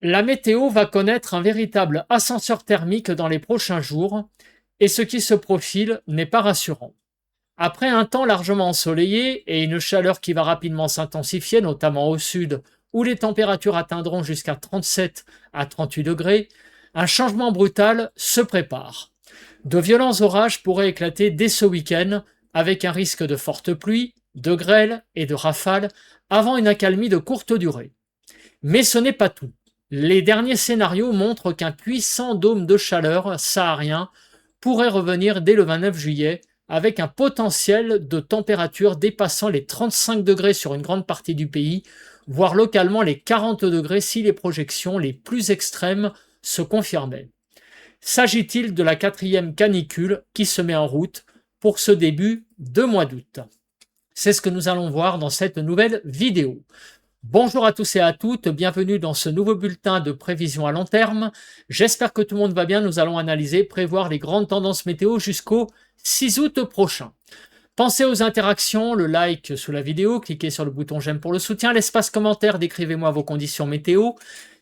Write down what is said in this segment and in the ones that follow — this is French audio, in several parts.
La météo va connaître un véritable ascenseur thermique dans les prochains jours et ce qui se profile n'est pas rassurant. Après un temps largement ensoleillé et une chaleur qui va rapidement s'intensifier, notamment au sud, où les températures atteindront jusqu'à 37 à 38 degrés, un changement brutal se prépare. De violents orages pourraient éclater dès ce week-end, avec un risque de fortes pluies, de grêle et de rafales, avant une accalmie de courte durée. Mais ce n'est pas tout. Les derniers scénarios montrent qu'un puissant dôme de chaleur saharien pourrait revenir dès le 29 juillet avec un potentiel de température dépassant les 35 degrés sur une grande partie du pays, voire localement les 40 degrés si les projections les plus extrêmes se confirmaient. S'agit-il de la quatrième canicule qui se met en route pour ce début de mois d'août? C'est ce que nous allons voir dans cette nouvelle vidéo. Bonjour à tous et à toutes, bienvenue dans ce nouveau bulletin de prévision à long terme. J'espère que tout le monde va bien. Nous allons analyser, prévoir les grandes tendances météo jusqu'au 6 août prochain. Pensez aux interactions, le like sous la vidéo, cliquez sur le bouton j'aime pour le soutien, l'espace commentaire, décrivez-moi vos conditions météo.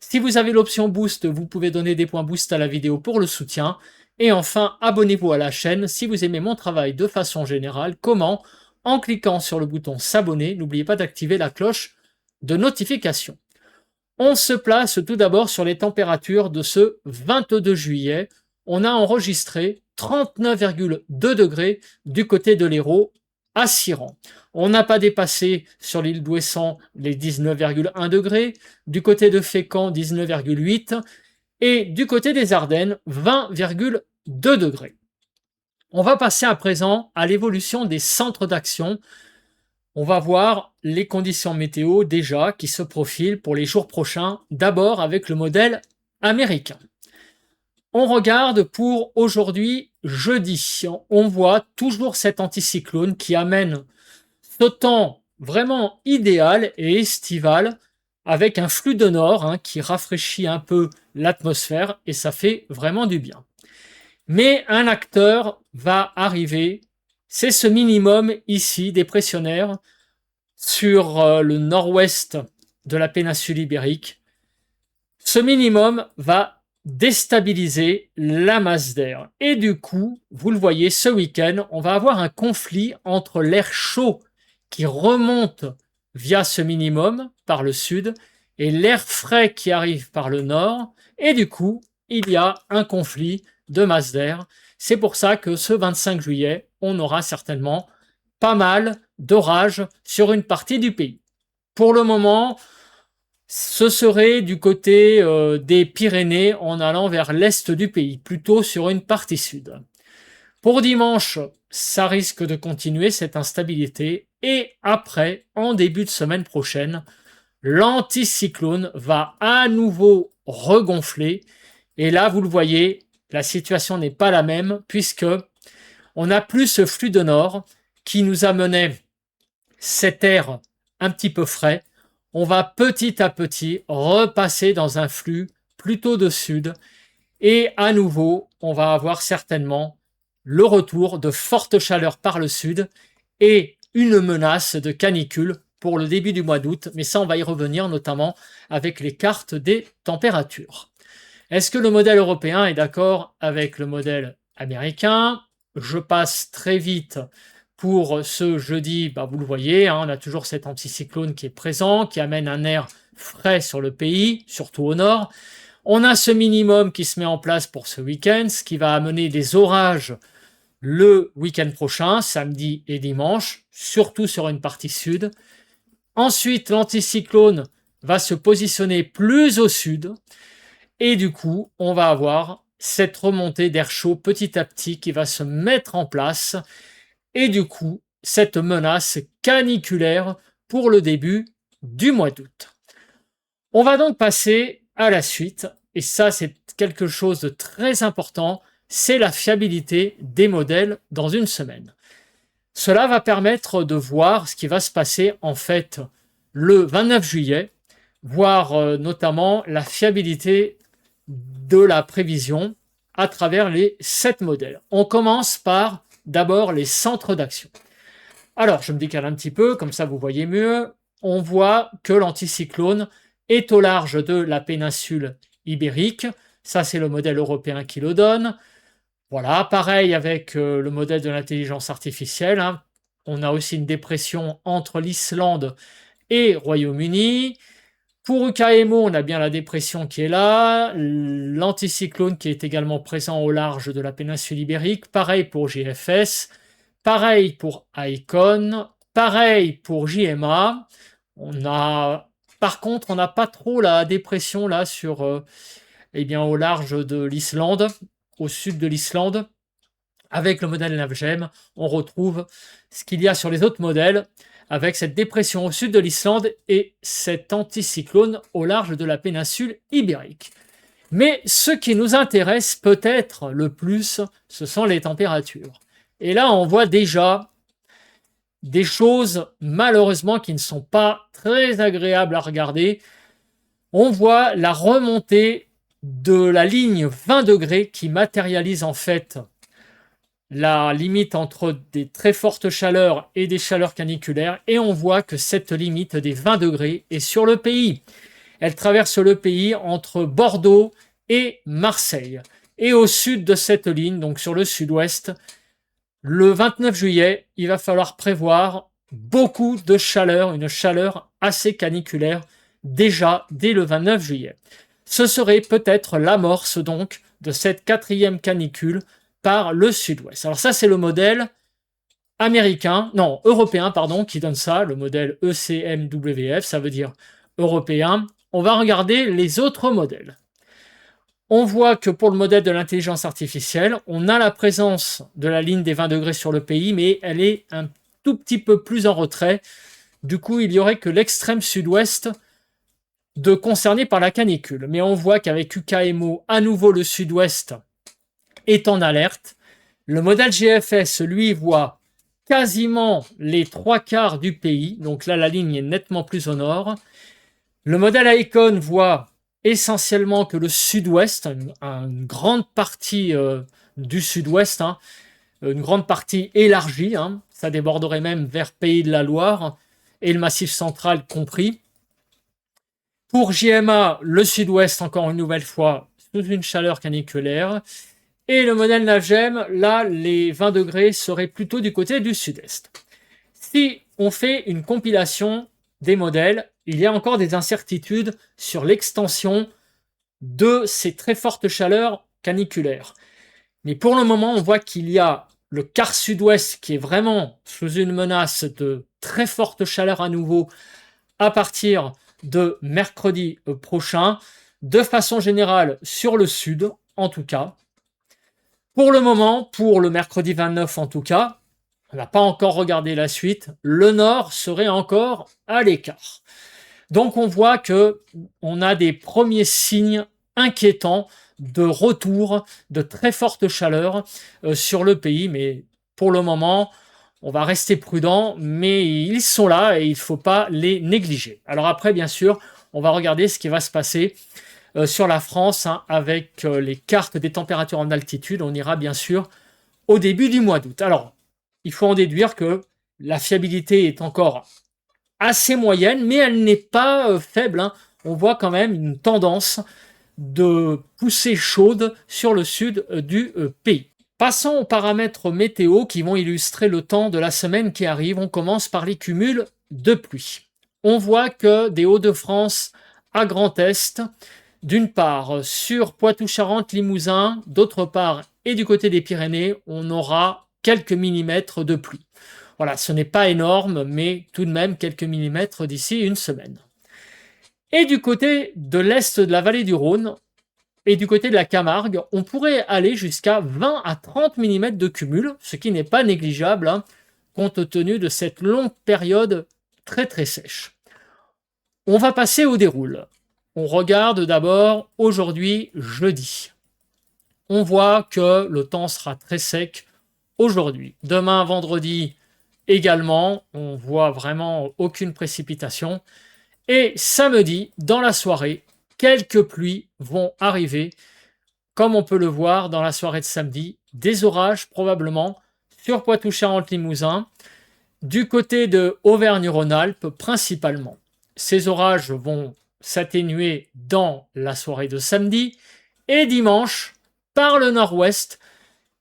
Si vous avez l'option boost, vous pouvez donner des points boost à la vidéo pour le soutien. Et enfin, abonnez-vous à la chaîne si vous aimez mon travail de façon générale. Comment? En cliquant sur le bouton s'abonner, n'oubliez pas d'activer la cloche de notification. On se place tout d'abord sur les températures de ce 22 juillet. On a enregistré 39,2 degrés du côté de l'Hérault à Siran. On n'a pas dépassé sur l'île d'Ouessant les 19,1 degrés, du côté de Fécamp 19,8 et du côté des Ardennes 20,2 degrés. On va passer à présent à l'évolution des centres d'action. On va voir les conditions météo déjà qui se profilent pour les jours prochains, d'abord avec le modèle américain. On regarde pour aujourd'hui, jeudi. On voit toujours cet anticyclone qui amène ce temps vraiment idéal et estival avec un flux de nord qui rafraîchit un peu l'atmosphère et ça fait vraiment du bien. Mais un acteur va arriver, c'est ce minimum ici dépressionnaire sur le nord-ouest de la péninsule ibérique. Ce minimum va déstabiliser la masse d'air. Et du coup, vous le voyez, ce week-end, on va avoir un conflit entre l'air chaud qui remonte via ce minimum par le sud et l'air frais qui arrive par le nord. Et du coup, il y a un conflit de masse d'air. C'est pour ça que ce 25 juillet, on aura certainement pas mal d'orages sur une partie du pays. Pour le moment, ce serait du côté des Pyrénées en allant vers l'est du pays, plutôt sur une partie sud. Pour dimanche, ça risque de continuer cette instabilité et après, en début de semaine prochaine, l'anticyclone va à nouveau regonfler et là, vous le voyez, la situation n'est pas la même puisque on n'a plus ce flux de nord qui nous amenait cet air un petit peu frais. On va petit à petit repasser dans un flux plutôt de sud et à nouveau, on va avoir certainement le retour de fortes chaleurs par le sud et une menace de canicule pour le début du mois d'août, mais ça on va y revenir notamment avec les cartes des températures. Est-ce que le modèle européen est d'accord avec le modèle américain? Je passe très vite pour ce jeudi, vous le voyez, on a toujours cet anticyclone qui est présent, qui amène un air frais sur le pays, surtout au nord. On a ce minimum qui se met en place pour ce week-end, ce qui va amener des orages le week-end prochain, samedi et dimanche, surtout sur une partie sud. Ensuite, l'anticyclone va se positionner plus au sud, et du coup, on va avoir cette remontée d'air chaud petit à petit qui va se mettre en place et du coup, cette menace caniculaire pour le début du mois d'août. On va donc passer à la suite et ça, c'est quelque chose de très important, c'est la fiabilité des modèles dans une semaine. Cela va permettre de voir ce qui va se passer en fait le 29 juillet, voir notamment la fiabilité de la prévision à travers les 7 modèles. On commence par d'abord les centres d'action. Alors, je me décale un petit peu, comme ça vous voyez mieux. On voit que l'anticyclone est au large de la péninsule ibérique. Ça, c'est le modèle européen qui le donne. Voilà, pareil avec le modèle de l'intelligence artificielle, hein. On a aussi une dépression entre l'Islande et Royaume-Uni. Pour UKMO, on a bien la dépression qui est là, l'anticyclone qui est également présent au large de la péninsule ibérique. Pareil pour JFS, pareil pour Icon, pareil pour JMA. Par contre, on n'a pas trop la dépression là sur, au large de l'Islande, au sud de l'Islande. Avec le modèle NavGem, on retrouve ce qu'il y a sur les autres modèles, avec cette dépression au sud de l'Islande et cet anticyclone au large de la péninsule ibérique. Mais ce qui nous intéresse peut-être le plus, ce sont les températures. Et là, on voit déjà des choses, malheureusement, qui ne sont pas très agréables à regarder. On voit la remontée de la ligne 20 degrés qui matérialise en fait la limite entre des très fortes chaleurs et des chaleurs caniculaires, et on voit que cette limite des 20 degrés est sur le pays. Elle traverse le pays entre Bordeaux et Marseille. Et au sud de cette ligne, donc sur le sud-ouest, le 29 juillet, il va falloir prévoir beaucoup de chaleur, une chaleur assez caniculaire, déjà dès le 29 juillet. Ce serait peut-être l'amorce donc de cette 4e canicule par le sud-ouest. Alors ça, c'est le modèle européen, qui donne ça, le modèle ECMWF, ça veut dire européen. On va regarder les autres modèles. On voit que pour le modèle de l'intelligence artificielle, on a la présence de la ligne des 20 degrés sur le pays, mais elle est un tout petit peu plus en retrait. Du coup, il n'y aurait que l'extrême sud-ouest concerné par la canicule. Mais on voit qu'avec UKMO, à nouveau le sud-ouest est en alerte. Le modèle GFS, lui, voit quasiment les 3/4 du pays. Donc là, la ligne est nettement plus au nord. Le modèle Icon voit essentiellement que le sud-ouest, une grande partie du sud-ouest, une grande partie élargie, ça déborderait même vers Pays de la Loire et le Massif central compris. Pour JMA, le sud-ouest, encore une nouvelle fois, sous une chaleur caniculaire. Et le modèle NavGem, là, les 20 degrés seraient plutôt du côté du sud-est. Si on fait une compilation des modèles, il y a encore des incertitudes sur l'extension de ces très fortes chaleurs caniculaires. Mais pour le moment, on voit qu'il y a le quart sud-ouest qui est vraiment sous une menace de très forte chaleur à nouveau à partir de mercredi prochain, de façon générale sur le sud, en tout cas. Pour le moment, pour le mercredi 29 en tout cas, on n'a pas encore regardé la suite, le nord serait encore à l'écart. Donc on voit qu'on a des premiers signes inquiétants de retour de très forte chaleur sur le pays, mais pour le moment, on va rester prudent, mais ils sont là et il ne faut pas les négliger. Alors après, bien sûr, on va regarder ce qui va se passer sur la France avec les cartes des températures en altitude. On ira bien sûr au début du mois d'août. Alors, il faut en déduire que la fiabilité est encore assez moyenne, mais elle n'est pas faible. On voit quand même une tendance de poussée chaude sur le sud du pays. Passons aux paramètres météo qui vont illustrer le temps de la semaine qui arrive. On commence par les cumuls de pluie. On voit que des Hauts-de-France à Grand Est, d'une part sur Poitou-Charentes, Limousin, d'autre part et du côté des Pyrénées, on aura quelques millimètres de pluie. Voilà, ce n'est pas énorme, mais tout de même quelques millimètres d'ici une semaine. Et du côté de l'est de la vallée du Rhône et du côté de la Camargue, on pourrait aller jusqu'à 20 à 30 mm de cumul, ce qui n'est pas négligeable, compte tenu de cette longue période très très sèche. On va passer au déroule. On regarde d'abord aujourd'hui, jeudi. On voit que le temps sera très sec aujourd'hui. Demain, vendredi, également, on voit vraiment aucune précipitation. Et samedi, dans la soirée, quelques pluies vont arriver, comme on peut le voir dans la soirée de samedi, des orages probablement sur Poitou-Charentes-Limousin, du côté de Auvergne-Rhône-Alpes principalement. Ces orages vont s'atténuer dans la soirée de samedi. Et dimanche, par le nord-ouest,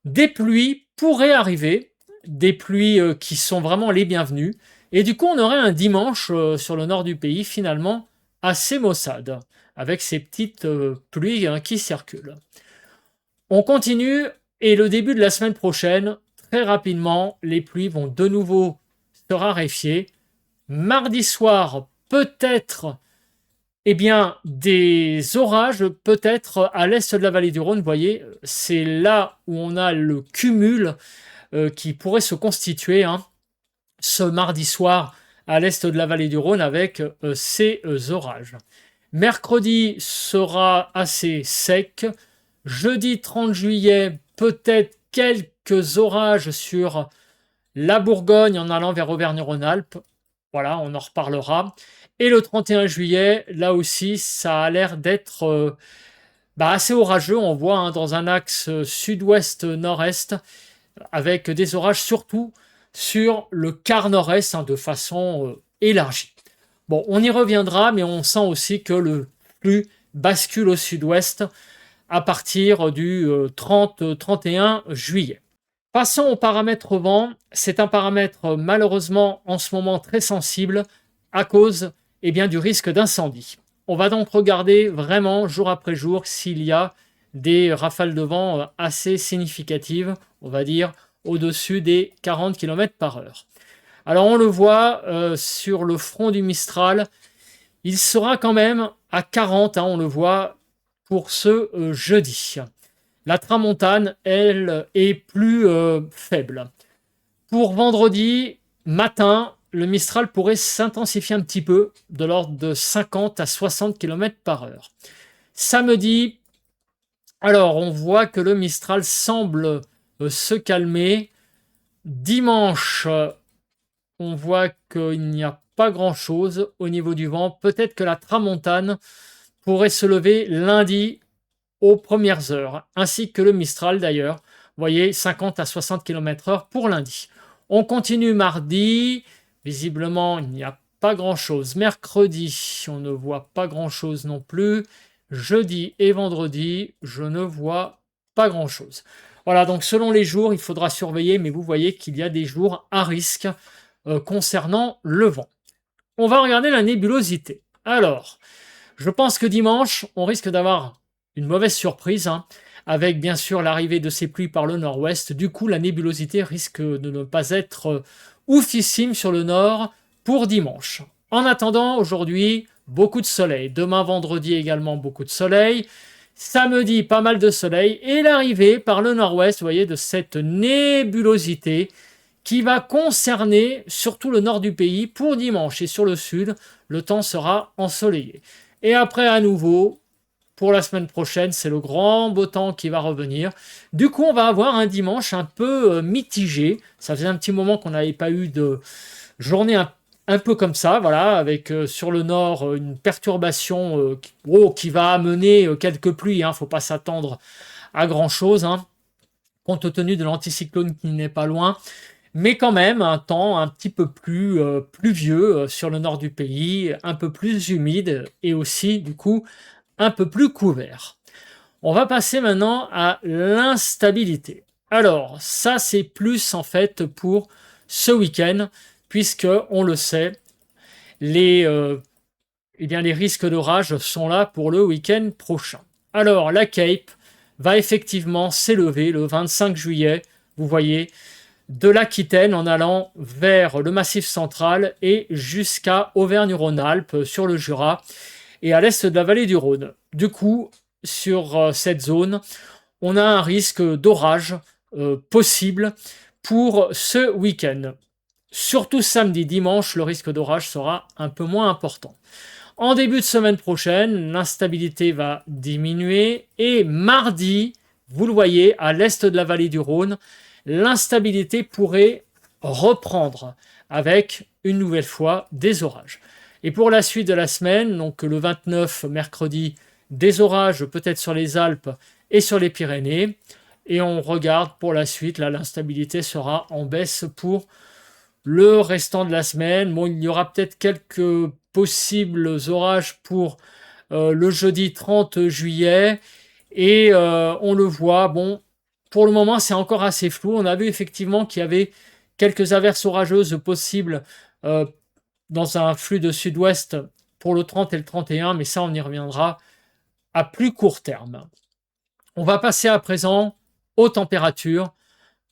des pluies pourraient arriver, des pluies qui sont vraiment les bienvenues. Et du coup, on aurait un dimanche sur le nord du pays, finalement, assez maussade, avec ces petites pluies qui circulent. On continue, et le début de la semaine prochaine, très rapidement, les pluies vont de nouveau se raréfier. Mardi soir, peut-être des orages, peut-être à l'est de la vallée du Rhône. Vous voyez, c'est là où on a le cumul qui pourrait se constituer ce mardi soir à l'est de la vallée du Rhône avec ces orages. Mercredi sera assez sec. Jeudi 30 juillet, peut-être quelques orages sur la Bourgogne en allant vers Auvergne-Rhône-Alpes. Voilà, on en reparlera. Et le 31 juillet, là aussi, ça a l'air d'être assez orageux. On voit dans un axe sud-ouest-nord-est avec des orages surtout sur le quart nord-est de façon élargie. Bon, on y reviendra, mais on sent aussi que le flux bascule au sud-ouest à partir du 30-31 juillet. Passons au paramètre vent. C'est un paramètre malheureusement en ce moment très sensible à cause du risque d'incendie. On va donc regarder vraiment jour après jour s'il y a des rafales de vent assez significatives, on va dire au-dessus des 40 km/h. Alors on le voit sur le front du Mistral, il sera quand même à 40, on le voit pour ce jeudi. La tramontane, elle, est plus faible. Pour vendredi matin, le Mistral pourrait s'intensifier un petit peu, de l'ordre de 50 à 60 km/h. Samedi, alors on voit que le Mistral semble se calmer. Dimanche, on voit qu'il n'y a pas grand-chose au niveau du vent. Peut-être que la tramontane pourrait se lever lundi aux premières heures, ainsi que le Mistral d'ailleurs. Vous voyez, 50 à 60 km/h pour lundi. On continue mardi. Visiblement, il n'y a pas grand-chose. Mercredi, on ne voit pas grand-chose non plus. Jeudi et vendredi, je ne vois pas grand-chose. Voilà, donc selon les jours, il faudra surveiller, mais vous voyez qu'il y a des jours à risque concernant le vent. On va regarder la nébulosité. Alors, je pense que dimanche, on risque d'avoir une mauvaise surprise, avec bien sûr l'arrivée de ces pluies par le nord-ouest. Du coup, la nébulosité risque de ne pas être oufissime sur le nord pour dimanche. En attendant, aujourd'hui, beaucoup de soleil. Demain, vendredi, également beaucoup de soleil. Samedi, pas mal de soleil. Et l'arrivée par le nord-ouest, vous voyez, de cette nébulosité qui va concerner surtout le nord du pays pour dimanche. Et sur le sud, le temps sera ensoleillé. Et après, à nouveau, pour la semaine prochaine, c'est le grand beau temps qui va revenir. Du coup, on va avoir un dimanche un peu mitigé. Ça faisait un petit moment qu'on n'avait pas eu de journée un peu comme ça, voilà, avec sur le nord une perturbation qui va amener quelques pluies. Il ne faut pas s'attendre à grand-chose, compte tenu de l'anticyclone qui n'est pas loin. Mais quand même, un temps un petit peu plus pluvieux sur le nord du pays, un peu plus humide et aussi, du coup, un peu plus couvert. On va passer maintenant à l'instabilité. Alors, ça, c'est plus en fait pour ce week-end, puisque, on le sait, les risques d'orage sont là pour le week-end prochain. Alors, la Cape va effectivement s'élever le 25 juillet, vous voyez, de l'Aquitaine en allant vers le Massif central et jusqu'à Auvergne-Rhône-Alpes sur le Jura et à l'est de la vallée du Rhône. Du coup, sur cette zone, on a un risque d'orage possible pour ce week-end. Surtout samedi, dimanche, le risque d'orage sera un peu moins important. En début de semaine prochaine, l'instabilité va diminuer et mardi, vous le voyez, à l'est de la vallée du Rhône, l'instabilité pourrait reprendre avec une nouvelle fois des orages. Et pour la suite de la semaine, donc le 29 mercredi, des orages peut-être sur les Alpes et sur les Pyrénées. Et on regarde pour la suite, là l'instabilité sera en baisse pour le restant de la semaine. Bon, il y aura peut-être quelques possibles orages pour le jeudi 30 juillet. Et on le voit, bon, pour le moment, c'est encore assez flou. On a vu effectivement qu'il y avait quelques averses orageuses possibles euh, dans un flux de sud-ouest pour le 30 et le 31, mais ça, on y reviendra à plus court terme. On va passer à présent aux températures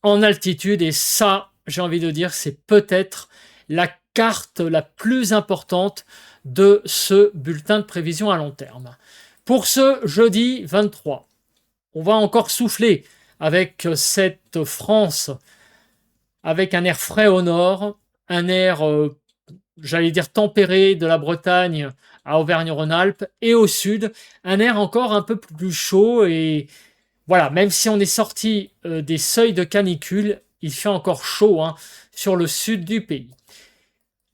en altitude, et ça, j'ai envie de dire, c'est peut-être la carte la plus importante de ce bulletin de prévision à long terme. Pour ce jeudi 23, on va encore souffler avec cette France, avec un air frais au nord, un air, j'allais dire, tempéré de la Bretagne à Auvergne-Rhône-Alpes, et au sud, un air encore un peu plus chaud. Et voilà, même si on est sorti des seuils de canicule, il fait encore chaud hein, sur le sud du pays.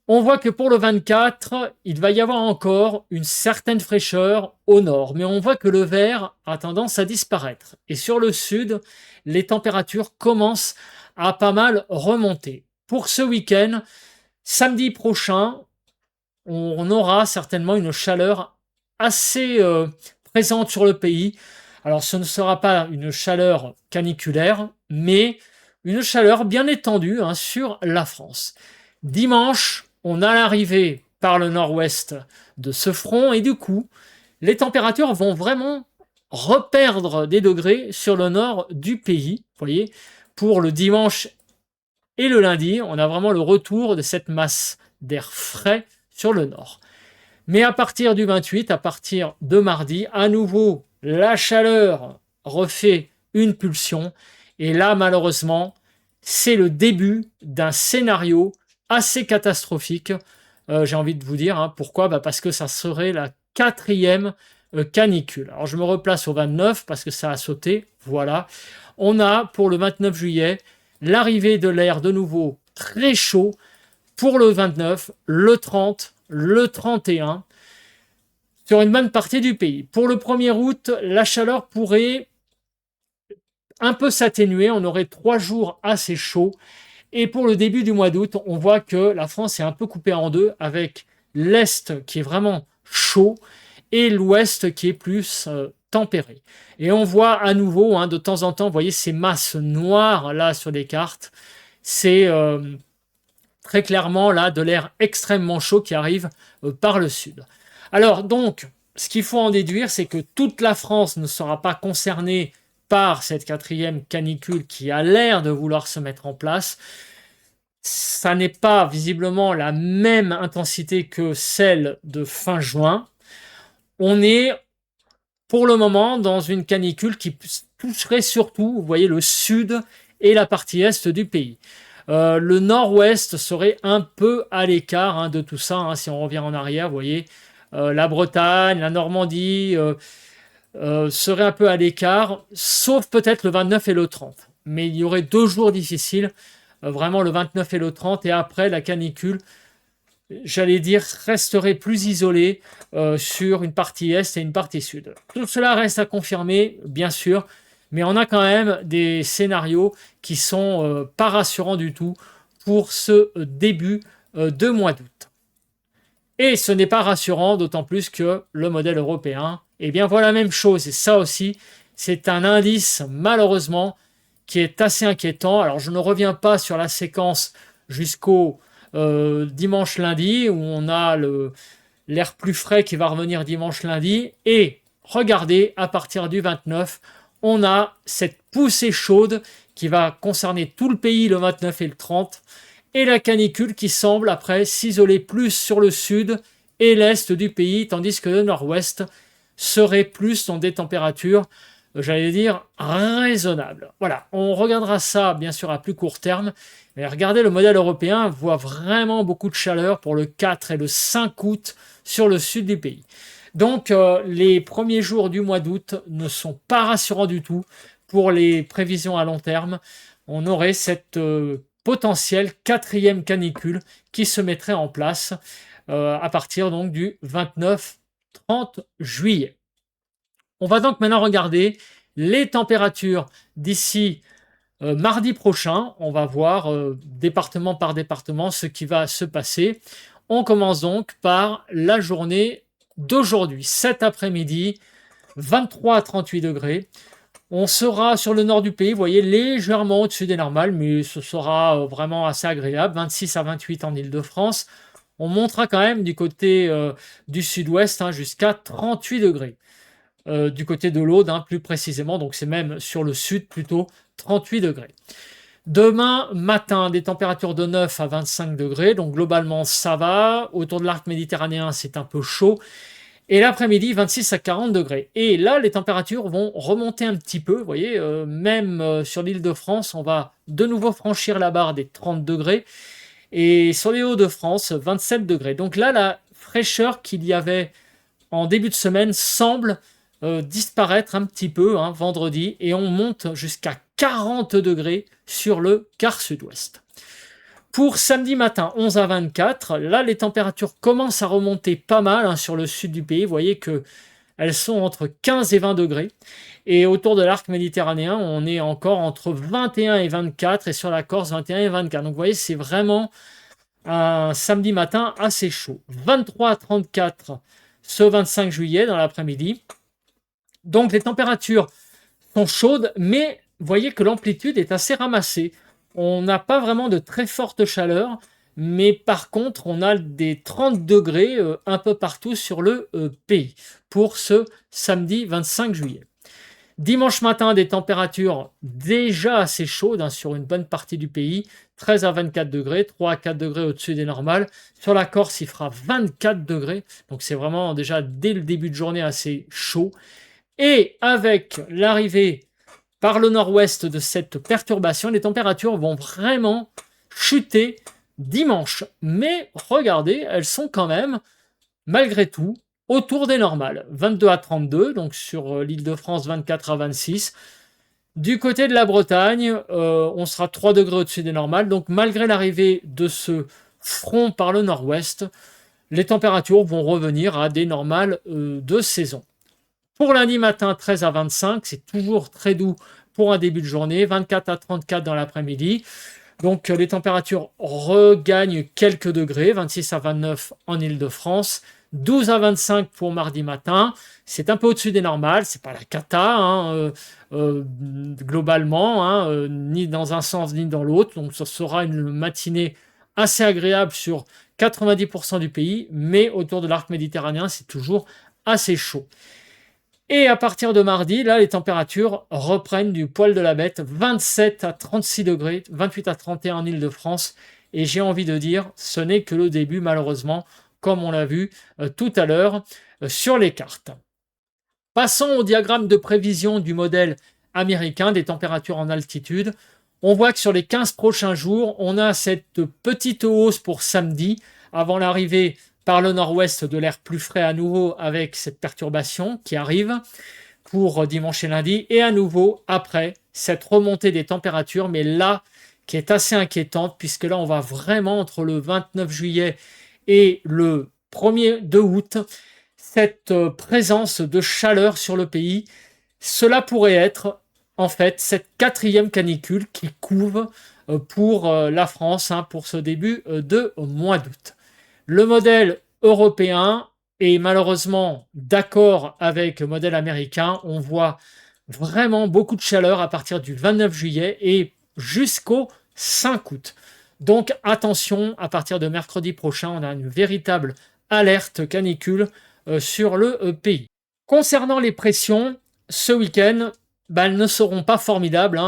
On voit que pour le 24, il va y avoir encore une certaine fraîcheur au nord, mais on voit que le vert a tendance à disparaître. Et sur le sud, les températures commencent à pas mal remonter. Pour ce week-end, samedi prochain, on aura certainement une chaleur assez présente sur le pays. Alors ce ne sera pas une chaleur caniculaire, mais une chaleur bien étendue hein, sur la France. Dimanche, on a l'arrivée par le nord-ouest de ce front et du coup, les températures vont vraiment reperdre des degrés sur le nord du pays. Vous voyez, pour le dimanche et le lundi, on a vraiment le retour de cette masse d'air frais sur le nord. Mais à partir du 28, à partir de mardi, à nouveau, la chaleur refait une pulsion. Et là, malheureusement, c'est le début d'un scénario assez catastrophique. J'ai envie de vous dire. Hein, pourquoi parce que ça serait la 4e canicule. Alors je me replace au 29 parce que ça a sauté. Voilà. On a pour le 29 juillet l'arrivée de l'air de nouveau très chaud pour le 29, le 30, le 31 sur une bonne partie du pays. Pour le 1er août, la chaleur pourrait un peu s'atténuer. On aurait 3 jours assez chauds. Et pour le début du mois d'août, on voit que la France est un peu coupée en deux avec l'Est qui est vraiment chaud et l'Ouest qui est plus tempéré. Et on voit à nouveau, hein, de temps en temps, vous voyez ces masses noires là sur les cartes. C'est très clairement là de l'air extrêmement chaud qui arrive par le sud. Alors donc, ce qu'il faut en déduire, c'est que toute la France ne sera pas concernée par cette 4e canicule qui a l'air de vouloir se mettre en place. Ça n'est pas visiblement la même intensité que celle de fin juin. On est pour le moment dans une canicule qui toucherait surtout, vous voyez, le sud et la partie est du pays. Le nord-ouest serait un peu à l'écart hein, de tout ça. Hein, si on revient en arrière, vous voyez, la Bretagne, la Normandie seraient un peu à l'écart, sauf peut-être le 29 et le 30. Mais il y aurait 2 jours difficiles, vraiment le 29 et le 30, et après la canicule, j'allais dire, resterait plus isolée sur une partie est et une partie sud. Tout cela reste à confirmer, bien sûr, mais on a quand même des scénarios qui sont pas rassurants du tout pour ce début de mois d'août. Et ce n'est pas rassurant, d'autant plus que le modèle européen, eh bien voilà la même chose. Et ça aussi, c'est un indice, malheureusement, qui est assez inquiétant. Alors je ne reviens pas sur la séquence jusqu'au dimanche lundi, où on a l'air plus frais qui va revenir dimanche lundi. Et regardez, à partir du 29, on a cette poussée chaude qui va concerner tout le pays le 29 et le 30. Et la canicule qui semble après s'isoler plus sur le sud et l'est du pays, tandis que le nord-ouest serait plus dans des températures, j'allais dire, raisonnables. Voilà, on regardera ça bien sûr à plus court terme, mais regardez, le modèle européen voit vraiment beaucoup de chaleur pour le 4 et le 5 août sur le sud du pays. Donc les premiers jours du mois d'août ne sont pas rassurants du tout pour les prévisions à long terme. On aurait cette potentielle 4e canicule qui se mettrait en place à partir donc du 29-30 juillet. On va donc maintenant regarder les températures d'ici Mardi prochain, on va voir département par département ce qui va se passer. On commence donc par la journée d'aujourd'hui, cet après-midi, 23 à 38 degrés. On sera sur le nord du pays, vous voyez, légèrement au-dessus des normales, mais ce sera vraiment assez agréable, 26 à 28 en Île-de-France. On montera quand même du côté du sud-ouest jusqu'à 38 degrés. Du côté de l'Aude, plus précisément, donc c'est même sur le sud plutôt 38 degrés. Demain matin, des températures de 9 à 25 degrés, donc globalement ça va. Autour de l'arc méditerranéen, c'est un peu chaud. Et l'après-midi, 26 à 40 degrés. Et là, les températures vont remonter un petit peu. Vous voyez, même sur l'île de France, on va de nouveau franchir la barre des 30 degrés. Et sur les Hauts-de-France, 27 degrés. Donc là, la fraîcheur qu'il y avait en début de semaine semble disparaître un petit peu vendredi. Et on monte jusqu'à 40 degrés sur le quart sud-ouest. Pour samedi matin, 11 à 24, là, les températures commencent à remonter pas mal sur le sud du pays. Vous voyez qu'elles sont entre 15 et 20 degrés. Et autour de l'arc méditerranéen, on est encore entre 21 et 24. Et sur la Corse, 21 et 24. Donc, vous voyez, c'est vraiment un samedi matin assez chaud. 23 à 34 ce 25 juillet dans l'après-midi. Donc, les températures sont chaudes, mais vous voyez que l'amplitude est assez ramassée. On n'a pas vraiment de très forte chaleur, mais par contre, on a des 30 degrés un peu partout sur le pays pour ce samedi 25 juillet. Dimanche matin, des températures déjà assez chaudes sur une bonne partie du pays, 13 à 24 degrés, 3 à 4 degrés au-dessus des normales. Sur la Corse, il fera 24 degrés, donc c'est vraiment déjà dès le début de journée assez chaud. Et avec l'arrivée par le nord-ouest de cette perturbation, les températures vont vraiment chuter dimanche. Mais regardez, elles sont quand même, malgré tout, autour des normales. 22 à 32, donc sur l'Île-de-France, 24 à 26. Du côté de la Bretagne, on sera 3 degrés au-dessus des normales. Donc malgré l'arrivée de ce front par le nord-ouest, les températures vont revenir à des normales de saison. Pour lundi matin, 13 à 25, c'est toujours très doux pour un début de journée, 24 à 34 dans l'après-midi. Donc les températures regagnent quelques degrés, 26 à 29 en Île-de-France, 12 à 25 pour mardi matin. C'est un peu au-dessus des normales, c'est pas la cata globalement, ni dans un sens ni dans l'autre. Donc ce sera une matinée assez agréable sur 90% du pays, mais autour de l'arc méditerranéen, c'est toujours assez chaud. Et à partir de mardi, là, les températures reprennent du poil de la bête, 27 à 36 degrés, 28 à 31 en Île-de-France. Et j'ai envie de dire, ce n'est que le début, malheureusement, comme on l'a vu tout à l'heure sur les cartes. Passons au diagramme de prévision du modèle américain des températures en altitude. On voit que sur les 15 prochains jours, on a cette petite hausse pour samedi, avant l'arrivée par le nord-ouest de l'air plus frais à nouveau avec cette perturbation qui arrive pour dimanche et lundi, et à nouveau après cette remontée des températures, mais là qui est assez inquiétante, puisque là on va vraiment entre le 29 juillet et le 1er de août, cette présence de chaleur sur le pays. Cela pourrait être en fait cette 4e canicule qui couve pour la France pour ce début de mois d'août. Le modèle européen est malheureusement d'accord avec le modèle américain. On voit vraiment beaucoup de chaleur à partir du 29 juillet et jusqu'au 5 août. Donc attention, à partir de mercredi prochain, on a une véritable alerte canicule sur le pays. Concernant les pressions, ce week-end, elles ne seront pas formidables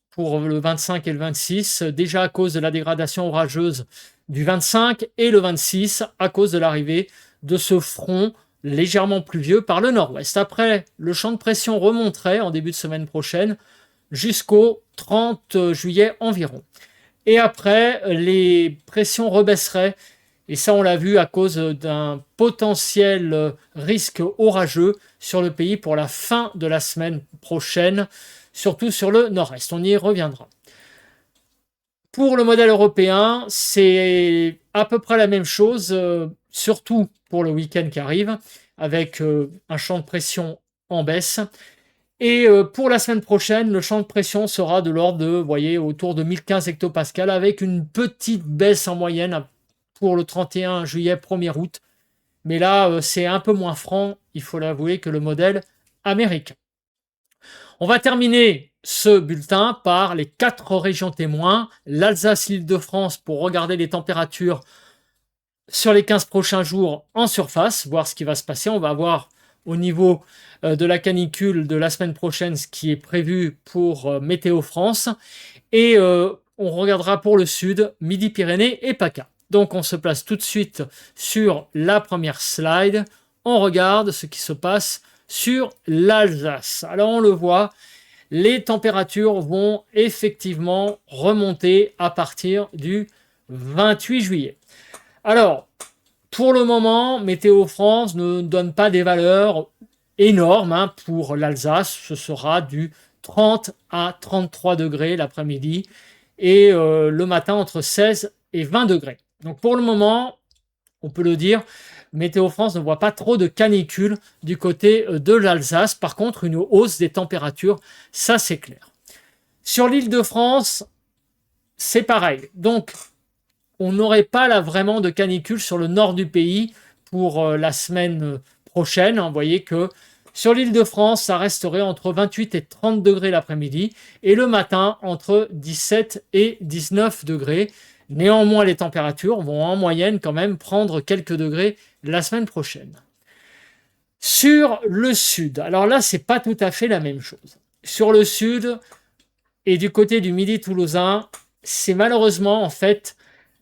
pour le 25 et le 26, déjà à cause de la dégradation orageuse du 25 et le 26 à cause de l'arrivée de ce front légèrement pluvieux par le nord-ouest. Après, le champ de pression remonterait en début de semaine prochaine jusqu'au 30 juillet environ. Et après, les pressions rebaisseraient, et ça on l'a vu à cause d'un potentiel risque orageux sur le pays pour la fin de la semaine prochaine, surtout sur le nord-est. On y reviendra. Pour le modèle européen, c'est à peu près la même chose, surtout pour le week-end qui arrive, avec un champ de pression en baisse. Et pour la semaine prochaine, le champ de pression sera de l'ordre de, vous voyez, autour de 1015 hectopascales, avec une petite baisse en moyenne pour le 31 juillet, 1er août. Mais là, c'est un peu moins franc, il faut l'avouer, que le modèle américain. On va terminer ce bulletin par les 4 régions témoins, l'Alsace, l'Île-de-France, pour regarder les températures sur les 15 prochains jours en surface, voir ce qui va se passer. On va voir au niveau de la canicule de la semaine prochaine ce qui est prévu pour Météo France. Et on regardera pour le sud, Midi-Pyrénées et PACA. Donc on se place tout de suite sur la première slide. On regarde ce qui se passe sur l'Alsace. Alors on le voit, les températures vont effectivement remonter à partir du 28 juillet. Alors, pour le moment, Météo France ne donne pas des valeurs énormes pour l'Alsace. Ce sera du 30 à 33 degrés l'après-midi et le matin entre 16 et 20 degrés. Donc pour le moment, on peut le dire, Météo France ne voit pas trop de canicule du côté de l'Alsace. Par contre, une hausse des températures, ça c'est clair. Sur l'Île-de-France, c'est pareil. Donc, on n'aurait pas là vraiment de canicule sur le nord du pays pour la semaine prochaine. Vous voyez que sur l'Île-de-France, ça resterait entre 28 et 30 degrés l'après-midi et le matin entre 17 et 19 degrés. Néanmoins, les températures vont en moyenne quand même prendre quelques degrés la semaine prochaine. Sur le sud, alors là, c'est pas tout à fait la même chose. Sur le sud et du côté du Midi toulousain, c'est malheureusement en fait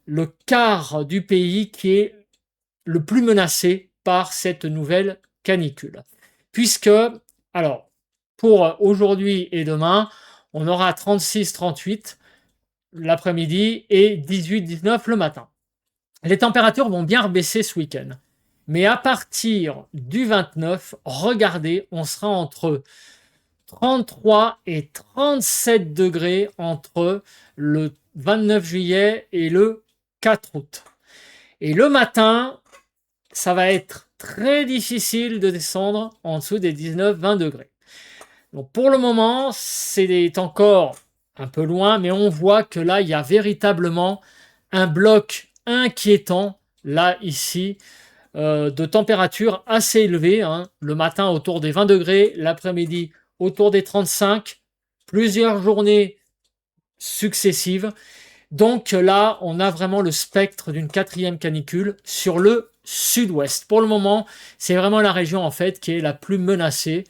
le quart du pays qui est le plus menacé par cette nouvelle canicule. Puisque, alors, pour aujourd'hui et demain, on aura 36-38 l'après-midi et 18-19 le matin. Les températures vont bien rebaisser ce week-end. Mais à partir du 29, regardez, on sera entre 33 et 37 degrés entre le 29 juillet et le 4 août. Et le matin, ça va être très difficile de descendre en dessous des 19-20 degrés. Donc pour le moment, c'est encore un peu loin, mais on voit que là, il y a véritablement un bloc inquiétant, là, ici, de température assez élevée. Le matin autour des 20 degrés, l'après-midi autour des 35, plusieurs journées successives. Donc là, on a vraiment le spectre d'une 4e canicule sur le sud-ouest. Pour le moment, c'est vraiment la région en fait qui est la plus menacée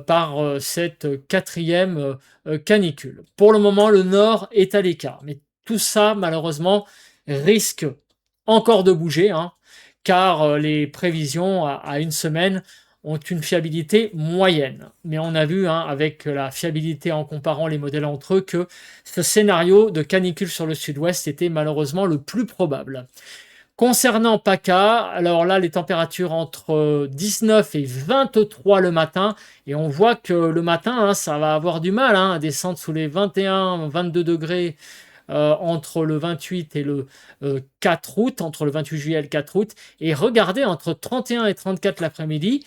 par cette 4e canicule. Pour le moment, le nord est à l'écart. Mais tout ça, malheureusement, risque encore de bouger, car les prévisions à une semaine ont une fiabilité moyenne. Mais on a vu avec la fiabilité en comparant les modèles entre eux que ce scénario de canicule sur le sud-ouest était malheureusement le plus probable. Concernant PACA, alors là les températures entre 19 et 23 le matin et on voit que le matin ça va avoir du mal à descendre sous les 21-22 degrés entre le 28 et le 4 août, entre le 28 juillet et le 4 août, et regardez entre 31 et 34 l'après-midi.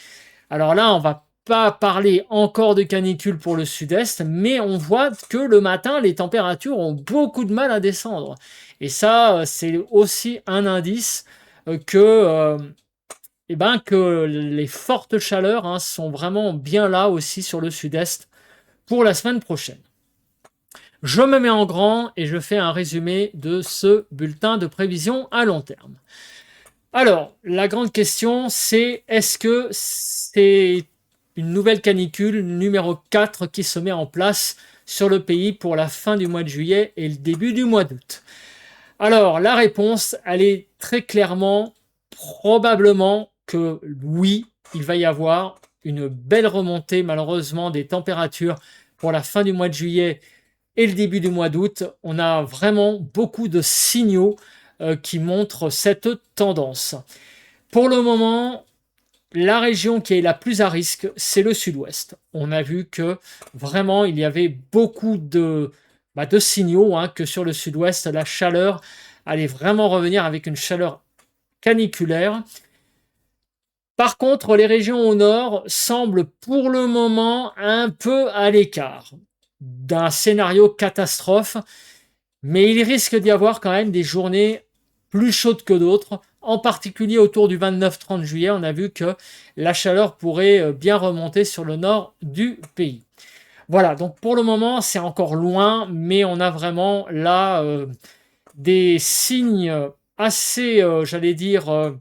Alors là, on va pas parler encore de canicule pour le sud-est, mais on voit que le matin, les températures ont beaucoup de mal à descendre. Et ça, c'est aussi un indice que les fortes chaleurs sont vraiment bien là aussi sur le sud-est pour la semaine prochaine. Je me mets en grand et je fais un résumé de ce bulletin de prévision à long terme. Alors, la grande question, c'est est-ce que c'est une nouvelle canicule numéro 4 qui se met en place sur le pays pour la fin du mois de juillet et le début du mois d'août? Alors, la réponse, elle est très clairement, probablement que oui, il va y avoir une belle remontée malheureusement des températures pour la fin du mois de juillet et le début du mois d'août. On a vraiment beaucoup de signaux qui montrent cette tendance. Pour le moment, la région qui est la plus à risque, c'est le sud-ouest. On a vu que vraiment, il y avait beaucoup de signaux que sur le sud-ouest, la chaleur allait vraiment revenir avec une chaleur caniculaire. Par contre, les régions au nord semblent pour le moment un peu à l'écart d'un scénario catastrophe, mais il risque d'y avoir quand même des journées plus chaudes que d'autres, en particulier autour du 29-30 juillet. On a vu que la chaleur pourrait bien remonter sur le nord du pays. Voilà, donc pour le moment, c'est encore loin, mais on a vraiment là des signes assez, j'allais dire,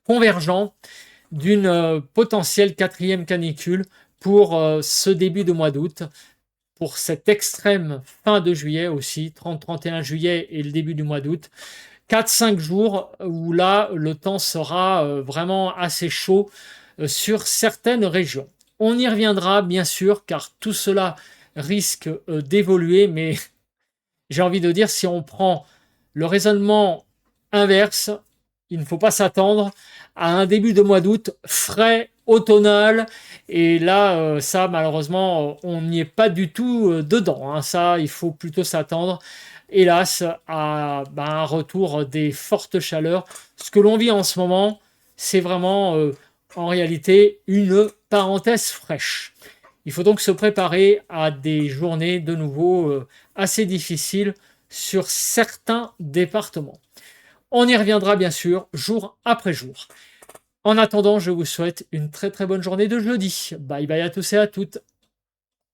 convergents d'une potentielle quatrième canicule pour ce début de mois d'août, pour cette extrême fin de juillet aussi, 30-31 juillet et le début du mois d'août. 4-5 jours où là, le temps sera vraiment assez chaud sur certaines régions. On y reviendra bien sûr, car tout cela risque d'évoluer, mais j'ai envie de dire, si on prend le raisonnement inverse, il ne faut pas s'attendre à un début de mois d'août frais, automnal, et là, ça, malheureusement, on n'y est pas du tout dedans, hein. Ça, il faut plutôt s'attendre, hélas, à un retour des fortes chaleurs. Ce que l'on vit en ce moment, c'est vraiment, en réalité, une parenthèse fraîche. Il faut donc se préparer à des journées de nouveau assez difficiles sur certains départements. On y reviendra bien sûr jour après jour. En attendant, je vous souhaite une très très bonne journée de jeudi. Bye bye à tous et à toutes.